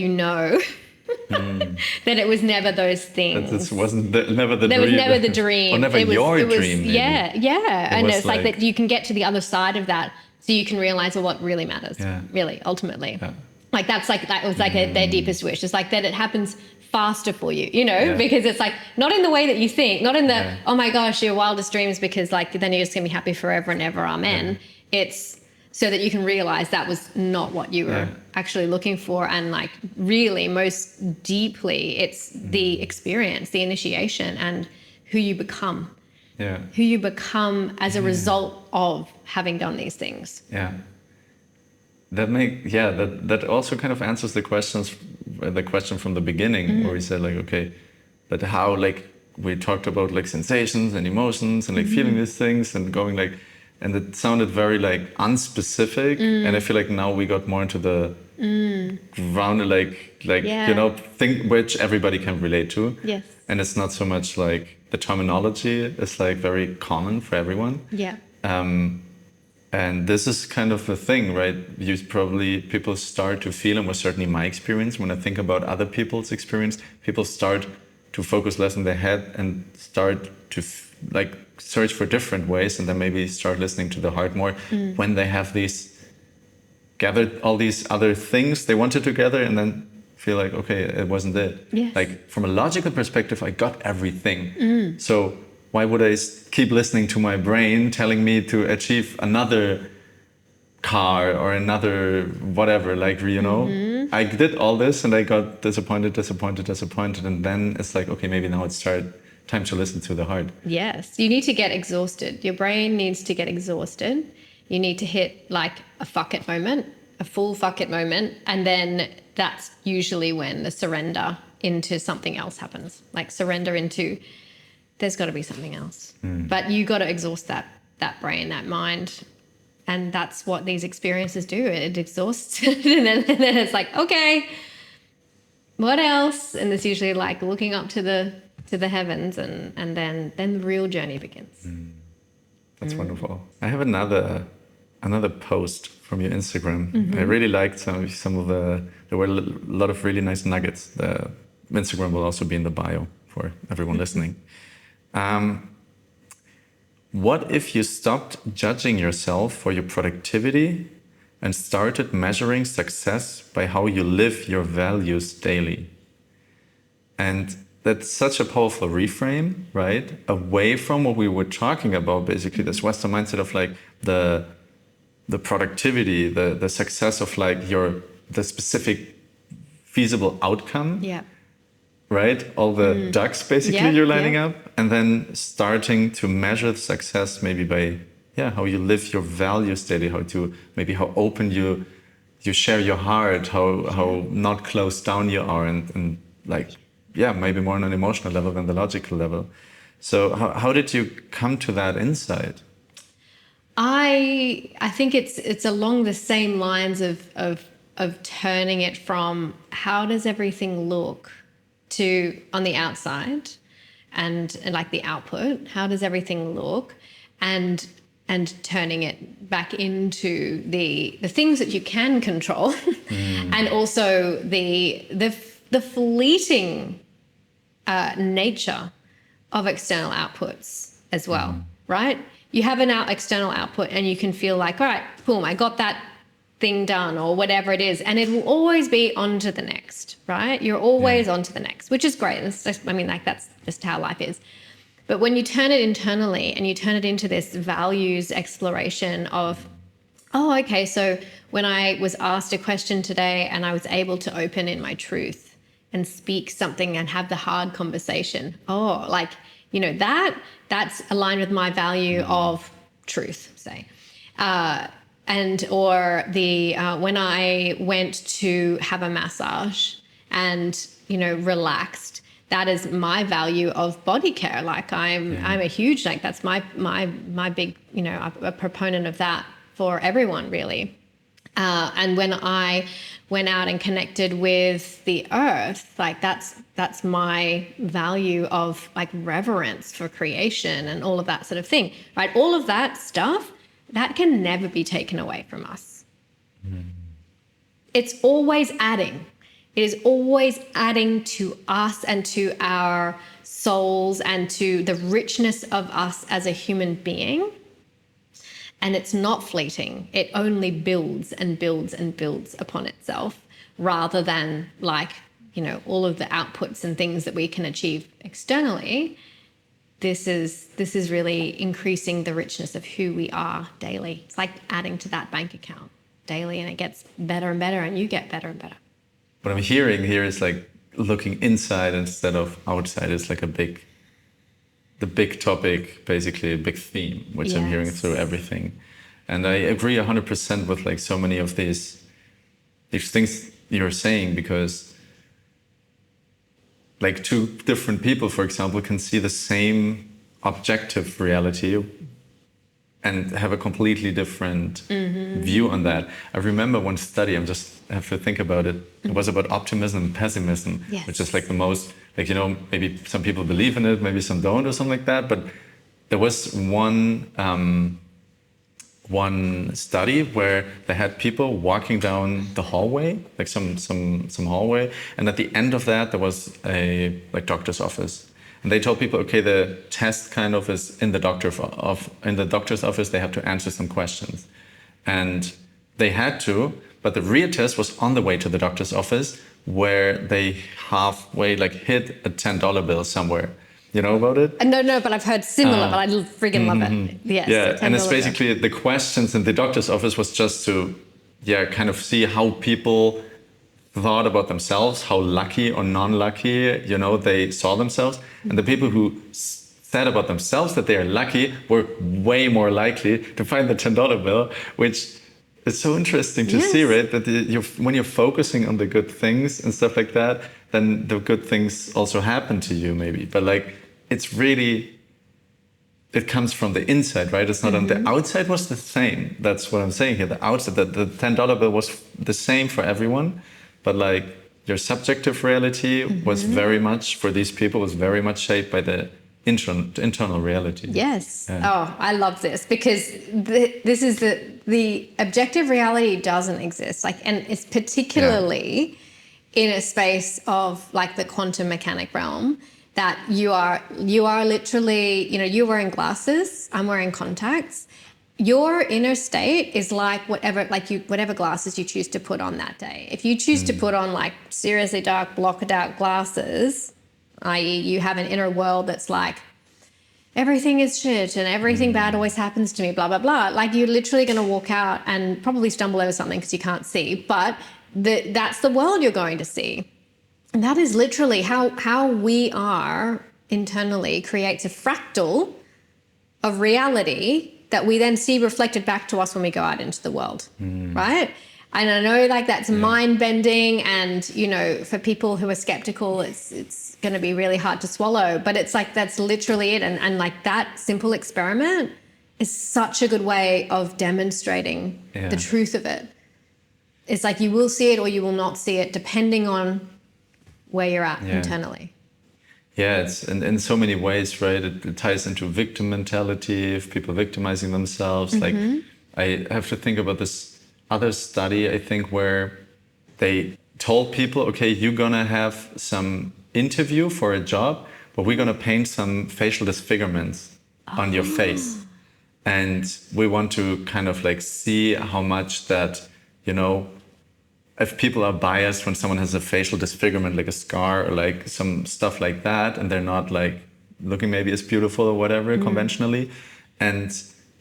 Speaker 2: that it was never those things.
Speaker 1: It wasn't never the dream.
Speaker 2: There was never the dream.
Speaker 1: Or never your dream. Maybe.
Speaker 2: And it's like that you can get to the other side of that, so you can realize what really matters, really, ultimately. Yeah. Like, that was like their deepest wish. It's like that it happens faster for you, because it's like not in the way that you think, not in the, oh my gosh, your wildest dreams, because like then you're just gonna be happy forever and ever, amen. It's so that you can realize that was not what you were actually looking for. And like really most deeply, it's the experience, the initiation, and who you become. Who you become as a result of having done these things.
Speaker 1: that also kind of answers the question from the beginning, where we said like, okay, but how, like we talked about like sensations and emotions and like feeling these things and going like, and it sounded very like unspecific, and I feel like now we got more into the grounded thing which everybody can relate to.
Speaker 2: Yes.
Speaker 1: And it's not so much like the terminology is like very common for everyone.
Speaker 2: Yeah.
Speaker 1: And this is kind of the thing, right? People start to feel, and was certainly my experience when I think about other people's experience, people start to focus less in their head and start to search for different ways, and then maybe start listening to the heart more when they have gathered all these other things they wanted together, and then feel like, okay, it wasn't it.
Speaker 2: Yes.
Speaker 1: Like from a logical perspective, I got everything. So why would I keep listening to my brain telling me to achieve another car or another whatever? Like, I did all this and I got disappointed. And then it's like, okay, maybe now it's time to listen to the heart.
Speaker 2: Yes. You need to get exhausted. Your brain needs to get exhausted. You need to hit like a fuck it moment, a full fuck it moment. And then that's usually when the surrender into something else happens. Like surrender into, there's got to be something else. But you got to exhaust that brain, that mind. And that's what these experiences do. It exhausts. and then it's like, okay, what else? And it's usually like looking up to the heavens, and then the real journey begins.
Speaker 1: That's wonderful. I have another post from your Instagram. I really liked some of there were a lot of really nice nuggets. The Instagram will also be in the bio for everyone listening. What if you stopped judging yourself for your productivity and started measuring success by how you live your values daily? And that's such a powerful reframe, right? Away from what we were talking about, basically this Western mindset of like the productivity, the success of like the specific feasible outcome.
Speaker 2: Yeah.
Speaker 1: Right? All the ducks basically you're lining up, and then starting to measure success maybe by how you live your values daily, how open you share your heart, how not closed down you are, and like maybe more on an emotional level than the logical level. So how did you come to that insight?
Speaker 2: I think it's along the same lines of turning it from how does everything look to on the outside and like the output, how does everything look, and turning it back into the things that you can control and also the fleeting nature of external outputs as well, right? You have an external output and you can feel like, all right, boom, I got that thing done or whatever it is, and it will always be on to the next, right? You're always on to the next, which is great. That's just how life is. But when you turn it internally and you turn it into this values exploration of, oh, okay, so when I was asked a question today and I was able to open in my truth and speak something and have the hard conversation, that's aligned with my value of truth, say. When I went to have a massage and, relaxed, that is my value of body care. Like I'm a huge, like that's my big, a proponent of that for everyone really. And when I went out and connected with the earth, like that's my value of like reverence for creation and all of that sort of thing, right? All of that stuff, that can never be taken away from us. It's always adding. It is always adding to us and to our souls and to the richness of us as a human being. And it's not fleeting. It only builds and builds and builds upon itself rather than all of the outputs and things that we can achieve externally. This is really increasing the richness of who we are daily. It's like adding to that bank account daily, and it gets better and better, and you get better and better.
Speaker 1: What I'm hearing here is like looking inside instead of outside. It's like the big topic, basically a big theme, which I'm hearing through everything. And I agree 100% with like so many of these these things you're saying, because like two different people, for example, can see the same objective reality and have a completely different view on that. I remember one study, I have to think about it. It was about optimism and pessimism,
Speaker 2: Yes.
Speaker 1: which is like the most, like, you know, maybe some people believe in it, maybe some don't or something like that. But there was one study where they had people walking down the hallway, like some hallway, and at the end of that there was a like doctor's office, and they told people, okay, the test kind of is in the doctor's office. They have to answer some questions, and they had to, but the real test was on the way to the doctor's office, where they halfway like hid a $10 bill somewhere. You know about it?
Speaker 2: No, but I've heard similar, but I friggin' love it. Yes.
Speaker 1: Yeah, and it's
Speaker 2: $10
Speaker 1: basically the questions in the doctor's office was just to, kind of see how people thought about themselves, how lucky or non-lucky, they saw themselves. And the people who said about themselves that they are lucky were way more likely to find the $10 bill, which is so interesting to see, right? That when you're focusing on the good things and stuff like that, then the good things also happen to you, maybe. But like, it's really, it comes from the inside, right? It's not on the outside was the same. That's what I'm saying here. The outside, the $10 bill was the same for everyone, but like your subjective reality was very much, for these people, was very much shaped by the internal reality.
Speaker 2: Yes. Yeah. Oh, I love this, because this is the objective reality doesn't exist. Like, and it's particularly in a space of like the quantum mechanic realm, that you are literally, you're wearing glasses, I'm wearing contacts. Your inner state is like whatever glasses you choose to put on that day. If you choose to put on like seriously dark, blocked out glasses, i.e. you have an inner world that's like, everything is shit and everything bad always happens to me, blah, blah, blah. Like, you're literally going to walk out and probably stumble over something because you can't see, but that's the world you're going to see. And that is literally how we are internally creates a fractal of reality that we then see reflected back to us when we go out into the world, right? And I know like that's mind-bending, and, for people who are skeptical, it's going to be really hard to swallow, but it's like, that's literally it. And like that simple experiment is such a good way of demonstrating the truth of it. It's like you will see it or you will not see it depending on where you're at internally.
Speaker 1: Yeah, it's in so many ways, right? It ties into victim mentality, of people victimizing themselves. Like, I have to think about this other study, I think, where they told people, okay, you're gonna have some interview for a job, but we're gonna paint some facial disfigurements on your face. And we want to kind of like see how much that, if people are biased when someone has a facial disfigurement, like a scar or like some stuff like that, and they're not like looking maybe as beautiful or whatever conventionally. And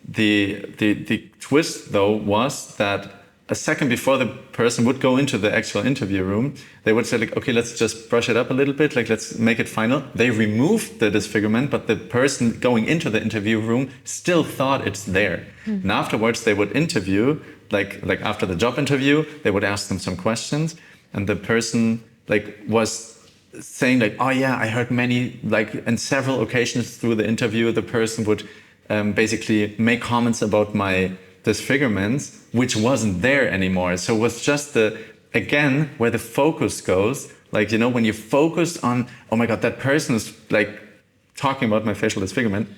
Speaker 1: the twist though was that a second before the person would go into the actual interview room, they would say like, okay, let's just brush it up a little bit, like let's make it final. They removed the disfigurement, but the person going into the interview room still thought it's there. And afterwards they would interview, like after the job interview, they would ask them some questions, and the person like was saying like, oh yeah, I heard many, like in several occasions through the interview, the person would basically make comments about my disfigurements, which wasn't there anymore. So it was just again, where the focus goes, like, when you focus on, oh my God, that person is like talking about my facial disfigurement,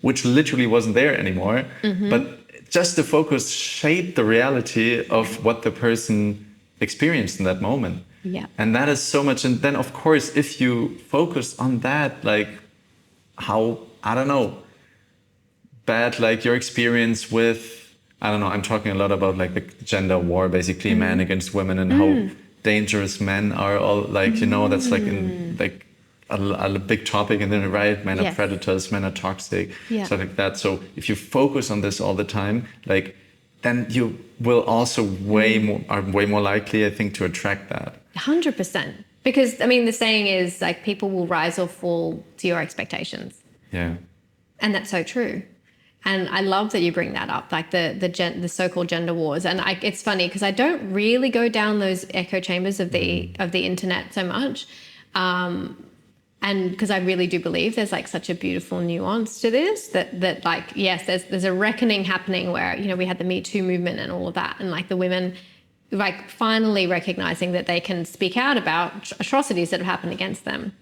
Speaker 1: which literally wasn't there anymore. But just the focus shaped the reality of what the person experienced in that moment.
Speaker 2: Yeah.
Speaker 1: And that is so much. And then of course, if you focus on that, like how, I don't know, bad, like your experience with, I don't know, I'm talking a lot about like the gender war, basically men against women, and how dangerous men are all like, that's like a big topic in the right, men are predators, men are toxic, stuff like that. So if you focus on this all the time, like then you will also are way more likely, I think, to attract that.
Speaker 2: 100%. Because I mean, the saying is like, people will rise or fall to your expectations.
Speaker 1: Yeah.
Speaker 2: And that's so true. And I love that you bring that up, like the so-called gender wars. And it's funny because I don't really go down those echo chambers of the internet so much. And because I really do believe there's like such a beautiful nuance to this, that like, yes, there's a reckoning happening where, you know, we had the Me Too movement and all of that. And like the women like finally recognizing that they can speak out about atrocities that have happened against them.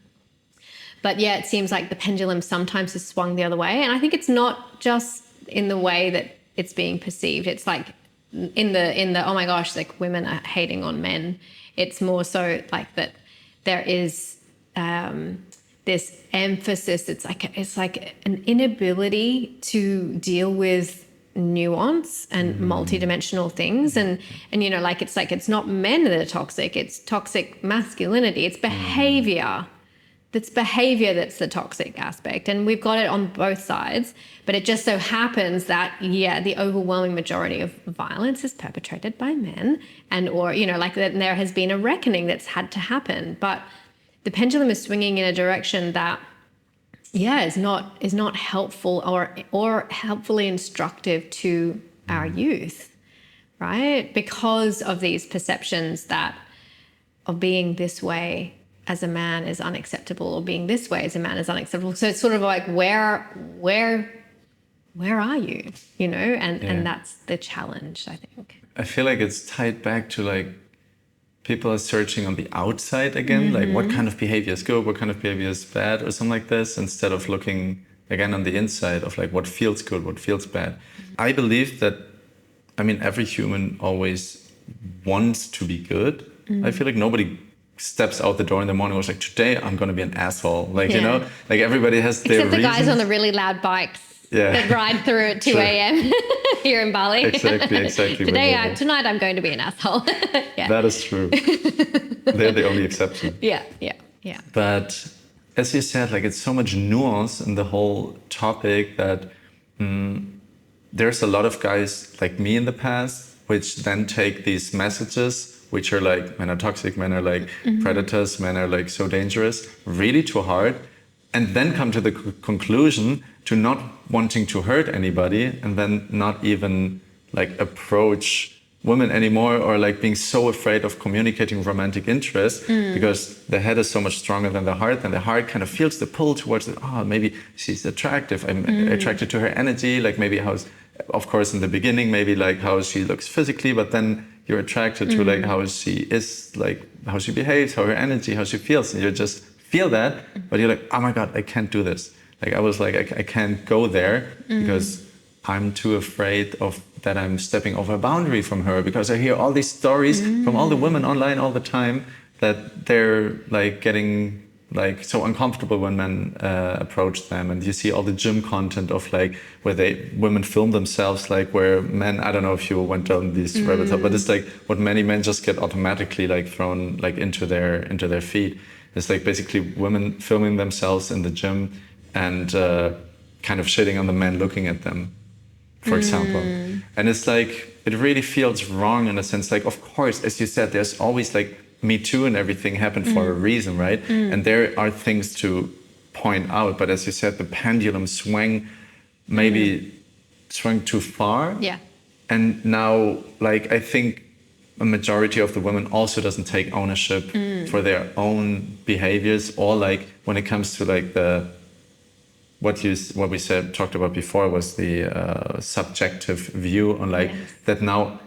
Speaker 2: But yeah, it seems like the pendulum sometimes has swung the other way. And I think it's not just in the way that it's being perceived. It's like in the oh my gosh, like women are hating on men. It's more so like that there is this emphasis. It's like an inability to deal with nuance and multidimensional things. And you know, like it's not men that are toxic. It's toxic masculinity. It's behavior. It's behavior that's the toxic aspect, and we've got it on both sides. But it just so happens that the overwhelming majority of violence is perpetrated by men, and or you know, like that there has been a reckoning that's had to happen. But the pendulum is swinging in a direction that is not helpful or helpfully instructive to our youth, right? Because of these perceptions that of being this way as a man is unacceptable, or being this way as a man is unacceptable. So it's sort of like where are you? You know, and that's the challenge, I think.
Speaker 1: I feel like it's tied back to like people are searching on the outside again, like what kind of behavior is good, what kind of behavior is bad, or something like this, instead of looking again on the inside of like what feels good, what feels bad. I believe that, I mean, every human always wants to be good. I feel like nobody steps out the door in the morning and was like, today I'm going to be an asshole. Like, you know, like everybody has their
Speaker 2: Except the
Speaker 1: reasons.
Speaker 2: guys on the really loud bikes that ride through at 2 a.m. here in Bali.
Speaker 1: Exactly.
Speaker 2: Tonight I'm going to be an asshole.
Speaker 1: That is true. They're the only exception.
Speaker 2: Yeah.
Speaker 1: But as you said, like it's so much nuance in the whole topic that there's a lot of guys like me in the past, which then take these messages which are like, men are toxic, men are like predators, men are like so dangerous, really too hard, and then come to the conclusion to not wanting to hurt anybody, and then not even like approach women anymore, or like being so afraid of communicating romantic interest because the head is so much stronger than the heart, and the heart kind of feels the pull towards it. Oh, maybe she's attractive. I'm attracted to her energy. Like maybe of course, in the beginning, maybe like how she looks physically, but then you're attracted to like how she is, like how she behaves, how her energy, how she feels, and you just feel that. But you're like, oh my God, I can't do this. Like I was like, I can't go there because I'm too afraid of that I'm stepping over a boundary from her, because I hear all these stories from all the women online all the time that they're like getting like so uncomfortable when men approach them. And you see all the gym content of like where women film themselves, like where men, I don't know if you went down these rabbit hole, but it's like what many men just get automatically like thrown like into their feed. It's like basically women filming themselves in the gym and kind of shitting on the men looking at them, for example. And it's like, it really feels wrong in a sense. Like, of course, as you said, there's always like Me Too and everything happened for a reason, right? And there are things to point out. But as you said, the pendulum swung too far.
Speaker 2: Yeah.
Speaker 1: And now, like, I think a majority of the women also doesn't take ownership for their own behaviors, or like when it comes to like what we talked about before was the subjective view on like that now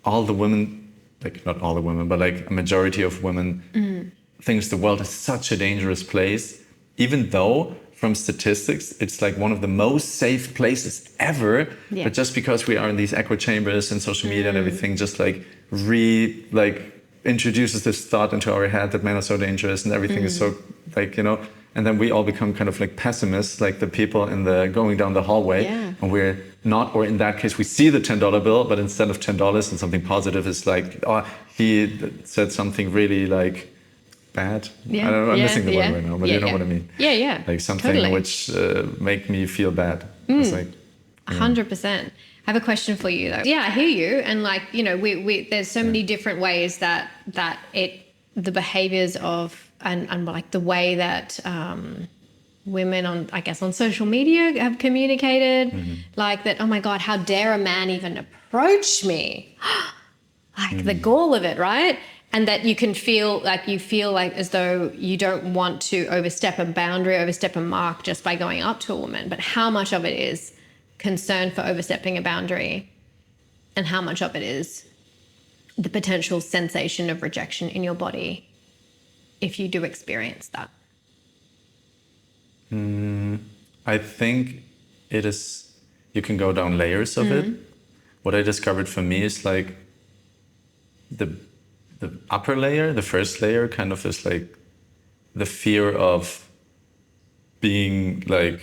Speaker 1: all the women, like not all the women, but like a majority of women thinks the world is such a dangerous place, even though from statistics it's like one of the most safe places ever. But just because we are in these echo chambers and social media and everything, just like introduces this thought into our head that men are so dangerous and everything is so like, you know. And then we all become kind of like pessimists, like the people going down the hallway. And we're not, or in that case, we see the $10 bill, but instead of $10 and something positive is like, oh, he said something really like bad. I don't know, I'm missing the word right now, but you know what I mean.
Speaker 2: Yeah.
Speaker 1: Like something
Speaker 2: totally.
Speaker 1: which make me feel bad. It's like
Speaker 2: 100%. I have a question for you though. Yeah, I hear you. And like, you know, we there's so many different ways that the behaviors of, and like the way that women on, I guess, on social media have communicated, like that, oh my God, how dare a man even approach me? Like the gall of it, right? And that you can feel like as though you don't want to overstep a boundary, overstep a mark just by going up to a woman. But how much of it is concern for overstepping a boundary, and how much of it is the potential sensation of rejection in your body if you do experience that?
Speaker 1: I think it is, you can go down layers of it. What I discovered for me is like the upper layer, the first layer kind of is like the fear of being like,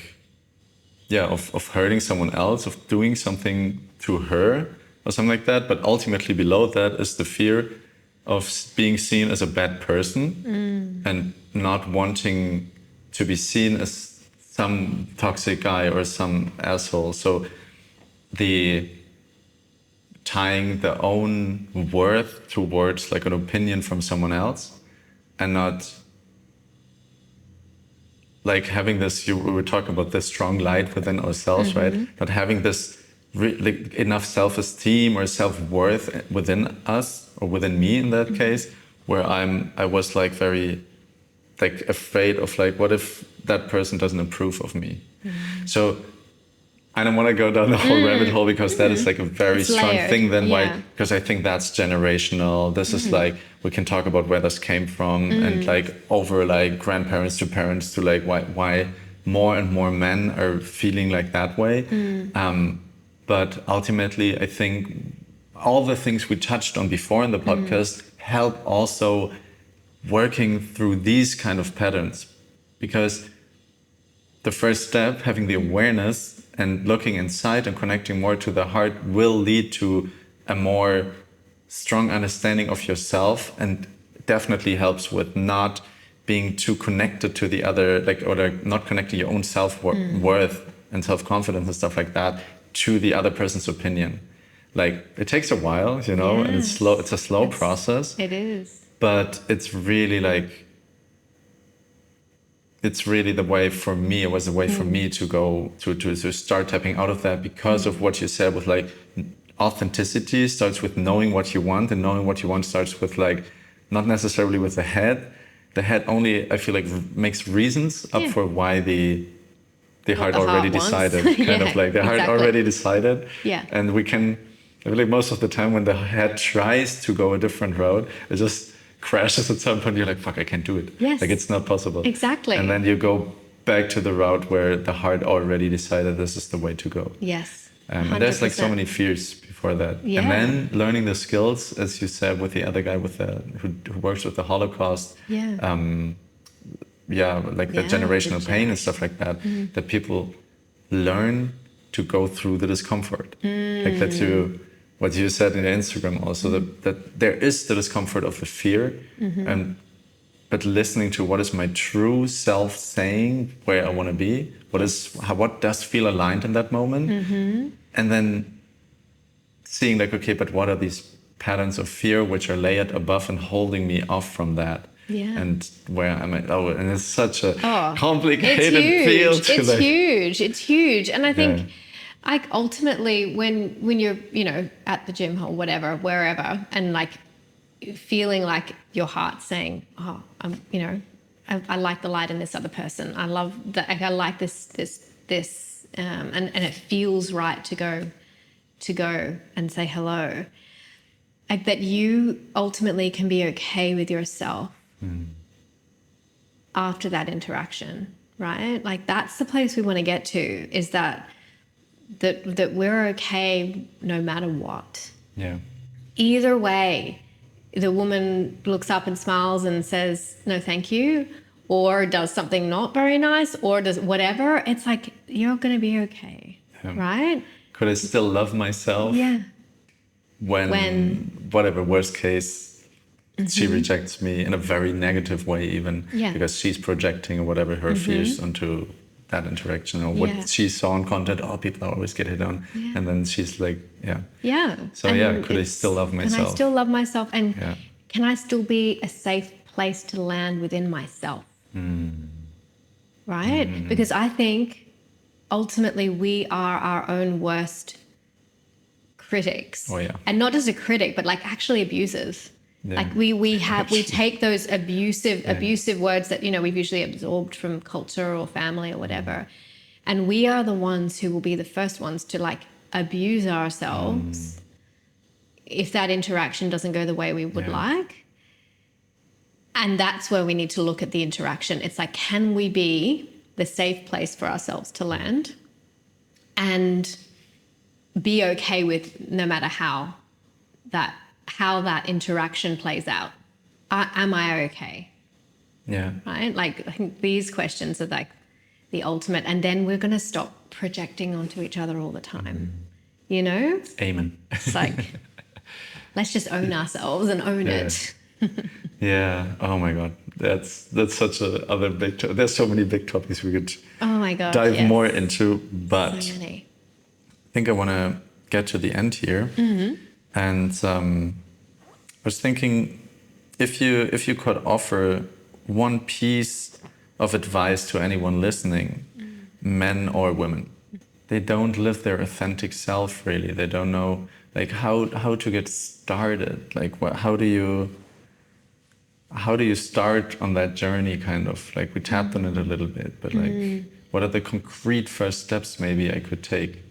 Speaker 1: of hurting someone else, of doing something to her or something like that. But ultimately below that is the fear of being seen as a bad person and not wanting to be seen as some toxic guy or some asshole. So the tying their own worth towards like an opinion from someone else, and not like having this, we were talking about this strong light within ourselves, right? Not having this like enough self-esteem or self-worth within us, or within me in that case, where I was like very like afraid of like, what if that person doesn't approve of me? So I don't want to go down the whole rabbit hole, because that is like a very strong
Speaker 2: layered.
Speaker 1: thing then,
Speaker 2: Yeah.
Speaker 1: why? Because I think that's generational. This is like, we can talk about where this came from, and like over like grandparents to parents to like why more and more men are feeling like that way. But ultimately, I think all the things we touched on before in the podcast help also working through these kind of patterns, because the first step, having the awareness and looking inside and connecting more to the heart, will lead to a more strong understanding of yourself, and definitely helps with not being too connected to the other, like, or not connecting your own self-worth and self-confidence and stuff like that to the other person's opinion. Like, it takes a while, you know, and it's slow. It's a slow process.
Speaker 2: It is.
Speaker 1: But it's really like, it's really the way for me. It was the way for me to go to start tapping out of that, because of what you said with like authenticity starts with knowing what you want, and knowing what you want starts with like, not necessarily with the head. The head only, I feel like, makes reasons up for why the heart
Speaker 2: the heart
Speaker 1: already
Speaker 2: wants.
Speaker 1: decided, kind of like the heart already decided.
Speaker 2: Yeah.
Speaker 1: And we can, I feel like most of the time when the head tries to go a different road, it just crashes at some point. You're like, fuck, I can't do it.
Speaker 2: Yes.
Speaker 1: Like, it's not possible.
Speaker 2: Exactly.
Speaker 1: And then you go back to the route where the heart already decided this is the way to go.
Speaker 2: Yes.
Speaker 1: And there's like so many fears before that.
Speaker 2: Yeah.
Speaker 1: And then learning the skills, as you said, with the other guy with who works with the Holocaust.
Speaker 2: Yeah.
Speaker 1: Like the generational pain and stuff like that, that people learn to go through the discomfort. Like that what you said in Instagram also, that there is the discomfort of the fear, but listening to what is my true self saying, where I want to be, what does feel aligned in that moment, and then seeing like, okay, but what are these patterns of fear which are layered above and holding me off from that?
Speaker 2: Yeah.
Speaker 1: And where am I? And it's such a complicated field.
Speaker 2: It's huge. And I think, like, ultimately, when you're, you know, at the gym or whatever, wherever, and like feeling like your heart saying, oh, you know, I like the light in this other person. I love that. I like this, and it feels right to go and say hello. Like, that you ultimately can be okay with yourself after that interaction, right? Like, that's the place we want to get to, is that we're okay no matter what.
Speaker 1: Yeah.
Speaker 2: Either way, the woman looks up and smiles and says, no, thank you, or does something not very nice, or does whatever. It's like, you're going to be okay, right?
Speaker 1: Could I still love myself?
Speaker 2: Yeah.
Speaker 1: When whatever, worst case, she rejects me in a very negative way, even because she's projecting or whatever her fears onto that interaction, or what she saw on content. Oh, people always get hit on, and then she's like, So could I still love myself?
Speaker 2: Can I still love myself, and can I still be a safe place to land within myself? right? Because I think ultimately we are our own worst critics.
Speaker 1: Oh, yeah.
Speaker 2: And not just a critic, but like actually abusers.
Speaker 1: Yeah.
Speaker 2: Like we take those abusive words that, we've usually absorbed from culture or family or whatever. And we are the ones who will be the first ones to like abuse ourselves if that interaction doesn't go the way we would like. And that's where we need to look at the interaction. It's like, can we be the safe place for ourselves to land and be okay with no matter how that interaction plays out? Am I okay?
Speaker 1: Yeah.
Speaker 2: Right? Like, I think these questions are like the ultimate. And then we're going to stop projecting onto each other all the time.
Speaker 1: Amen.
Speaker 2: It's like, let's just own ourselves and own it.
Speaker 1: Yeah. Oh my God. That's such a other big. There's so many big topics we could
Speaker 2: Oh my God.
Speaker 1: dive
Speaker 2: yes.
Speaker 1: more into, but
Speaker 2: So many.
Speaker 1: I think I want to get to the end here, and I was thinking if you could offer one piece of advice to anyone listening, men or women, they don't live their authentic self really. They don't know like how to get started. Like how do you start on that journey? Kind of like we tapped on it a little bit, but like what are the concrete first steps maybe I could take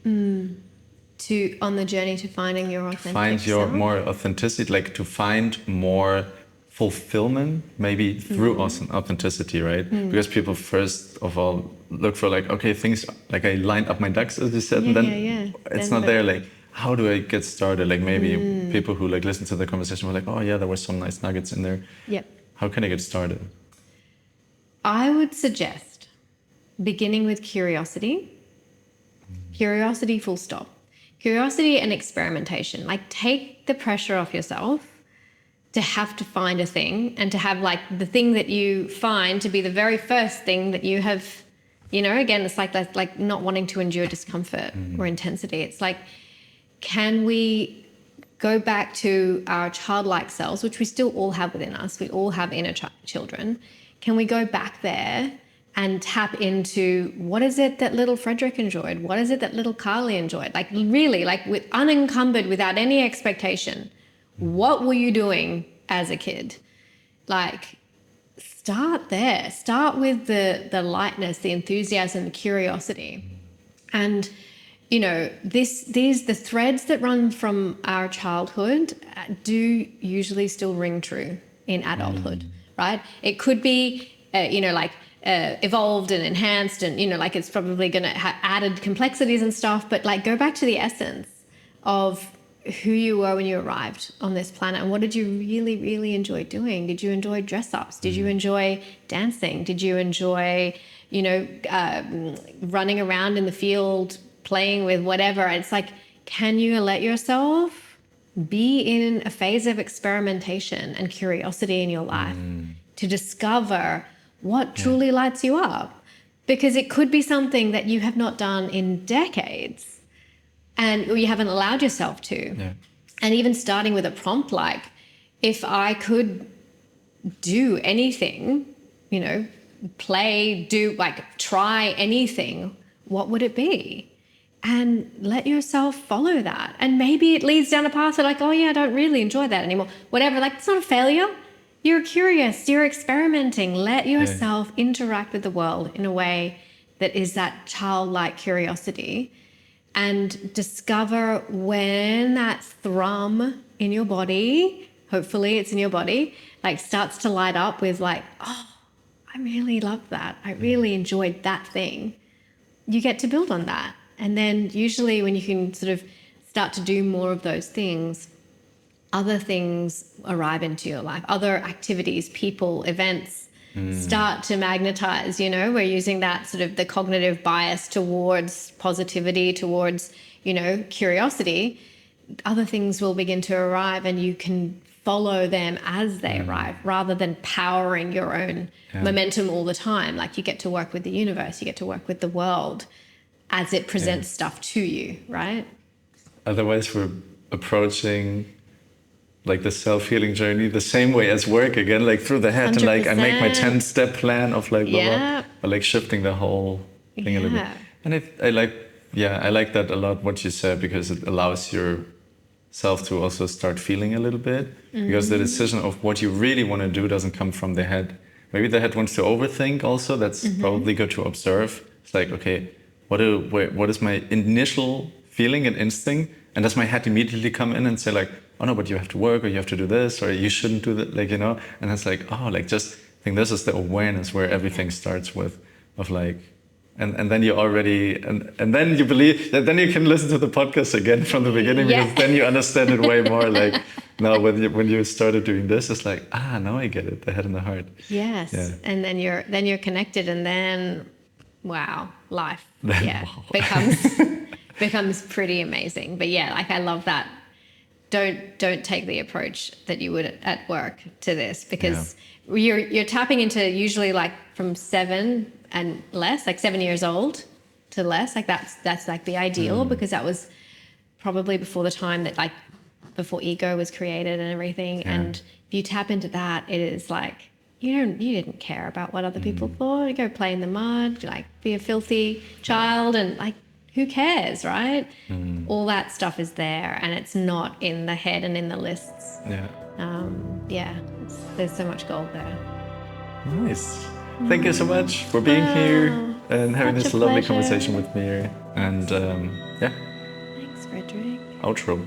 Speaker 2: On the journey to finding your authentic
Speaker 1: find your
Speaker 2: self?
Speaker 1: more authenticity, like to find more fulfillment maybe through authenticity, right? Because people first of all look for like, okay, things like I lined up my ducks as you said, and then it's not there. Like, how do I get started? Like maybe people who like listen to the conversation were like, oh yeah, there were some nice nuggets in there.
Speaker 2: Yep.
Speaker 1: How can I get started?
Speaker 2: I would suggest beginning with curiosity. Curiosity, full stop. Curiosity and experimentation. Like, take the pressure off yourself to have to find a thing and to have like the thing that you find to be the very first thing that you have, again, it's like that's like not wanting to endure discomfort or intensity. It's like, can we go back to our childlike selves, which we still all have within us? We all have inner children. Can we go back there and tap into what is it that little Frederik enjoyed? What is it that little Carly enjoyed? Like really, like with unencumbered, without any expectation. What were you doing as a kid? Like, start there. Start with the lightness, the enthusiasm, the curiosity. And, the threads that run from our childhood do usually still ring true in adulthood, right? It could be, evolved and enhanced and, like it's probably going to have added complexities and stuff, but like go back to the essence of who you were when you arrived on this planet and what did you really, really enjoy doing? Did you enjoy dress-ups? Did you enjoy dancing? Did you enjoy, running around in the field, playing with whatever? And it's like, can you let yourself be in a phase of experimentation and curiosity in your life to discover what truly lights you up? Because it could be something that you have not done in decades and you haven't allowed yourself to.
Speaker 1: Yeah.
Speaker 2: And even starting with a prompt like, if I could do anything, play, do, like try anything, what would it be? And let yourself follow that. And maybe it leads down a path of like, oh yeah, I don't really enjoy that anymore. Whatever, like it's not a failure. You're curious, you're experimenting. Let yourself interact with the world in a way that is that childlike curiosity and discover when that thrum in your body, hopefully it's in your body, like starts to light up with like, oh, I really love that. I really enjoyed that thing. You get to build on that. And then usually when you can sort of start to do more of those things, other things arrive into your life, other activities, people, events start to magnetize, we're using that sort of the cognitive bias towards positivity, towards, curiosity. Other things will begin to arrive and you can follow them as they arrive rather than powering your own momentum all the time. Like you get to work with the universe, you get to work with the world as it presents stuff to you, right?
Speaker 1: Otherwise we're approaching like the self-healing journey the same way as work again, like through the head, and like I make my 10-step plan of like blah, blah, or like shifting the whole thing a little bit. And I like that a lot what you said, because it allows yourself to also start feeling a little bit, because the decision of what you really want to do doesn't come from the head. Maybe the head wants to overthink also. That's probably good to observe. It's like, okay, what is my initial feeling and instinct? And does my head immediately come in and say like, oh no, but you have to work, or you have to do this, or you shouldn't do that, like, you know? And it's like, oh, like just, I think this is the awareness where everything starts with, of like, and then you already, and then you believe, then you can listen to the podcast again from the beginning, because then you understand it way more. Like now when you started doing this, it's like, now I get it, the head and the heart.
Speaker 2: Yes. Yeah. And then you're connected, and then, wow, life becomes pretty amazing. But yeah, like I love that. Don't take the approach that you would at work to this, because you're tapping into usually like from 7 and less, like 7 years old to less. Like that's like the ideal, because that was probably before the time that like before ego was created and everything. And if you tap into that, it is like you didn't care about what other people thought. You go play in the mud, like be a filthy child, and like, who cares, right? All that stuff is there, and it's not in the head and in the lists. There's so much gold there.
Speaker 1: Nice. Thank you so much for being here and having this lovely conversation with me. And
Speaker 2: Thanks, Frederik.
Speaker 1: Outro.